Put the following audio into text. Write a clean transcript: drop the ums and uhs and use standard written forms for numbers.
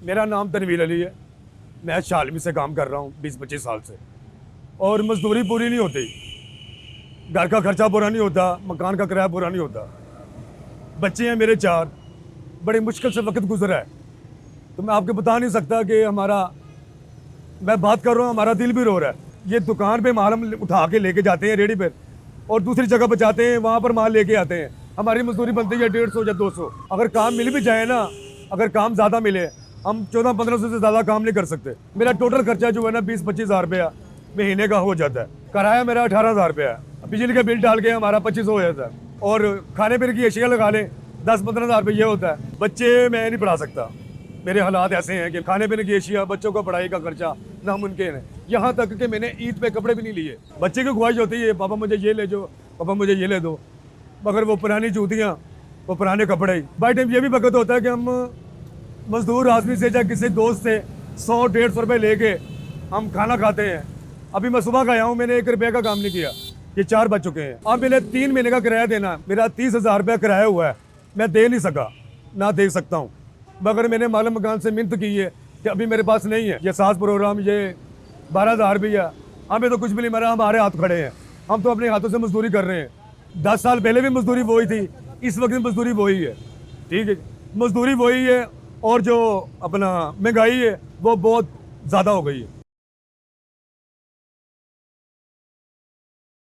मेरा नाम तनवीर अली है। मैं शालमी से काम कर रहा हूँ 20-25 साल से, और मजदूरी पूरी नहीं होती, घर का खर्चा पूरा नहीं होता, मकान का किराया पूरा नहीं होता। बच्चे हैं मेरे 4, बड़ी मुश्किल से वक्त गुजरा है। तो मैं आपको बता नहीं सकता कि मैं बात कर रहा हूँ, हमारा दिल भी रो रहा है। ये दुकान पे माल हम उठा के लेके जाते हैं रेडी पे, और दूसरी जगह पर जाते हैं, वहाँ पर माल लेके आते हैं। हमारी मजदूरी बनती है 150 या 200। अगर काम मिल भी जाए ना, अगर काम ज़्यादा मिले, हम 1400-1500 से ज़्यादा काम नहीं कर सकते। मेरा टोटल खर्चा जो है ना 20-25 हज़ार रुपया महीने का हो जाता है। किराया मेरा 18,000 रुपया है, बिजली का बिल डाल के हमारा 2500 हो जाता है, और खाने पीने की अशिया लगा लें 10-15 हज़ार रुपये होता है। बच्चे मैं नहीं पढ़ा सकता, मेरे हालात ऐसे हैं कि खाने पीने की अशिया, बच्चों का पढ़ाई का खर्चा नामुमकिन है। यहाँ तक कि मैंने ईद पे कपड़े भी नहीं लिए। बच्चे की ख्वाहिश होती है, पापा मुझे ये ले दो, पापा मुझे ये ले दो, मगर वो पुरानी जूतियाँ, वो पुराने कपड़े। बाई टाइम ये भी वक्त होता है कि हम मजदूर आदमी से या किसी दोस्त से 100-150 रुपये लेके हम खाना खाते हैं। अभी मैं सुबह का आया हूँ, मैंने 1 रुपये का काम नहीं किया, ये 4 बज चुके हैं। अब मैंने 3 महीने का किराया देना, मेरा 30,000 रुपया किराया हुआ है, मैं दे नहीं सका, ना दे सकता हूँ। मगर मैंने मालूम मकान से मिन्नत की है कि अभी मेरे पास नहीं है, ये सास प्रोग्राम, ये 12,000 रुपया, हमें तो कुछ भी नहीं मिला, हमारे हाथ खड़े हैं। हम तो अपने हाथों से मजदूरी कर रहे हैं। 10 साल पहले भी मजदूरी वही थी, इस वक्त भी मजदूरी वही है। ठीक है, मजदूरी वही है, और जो अपना महंगाई है वो बहुत ज़्यादा हो गई है।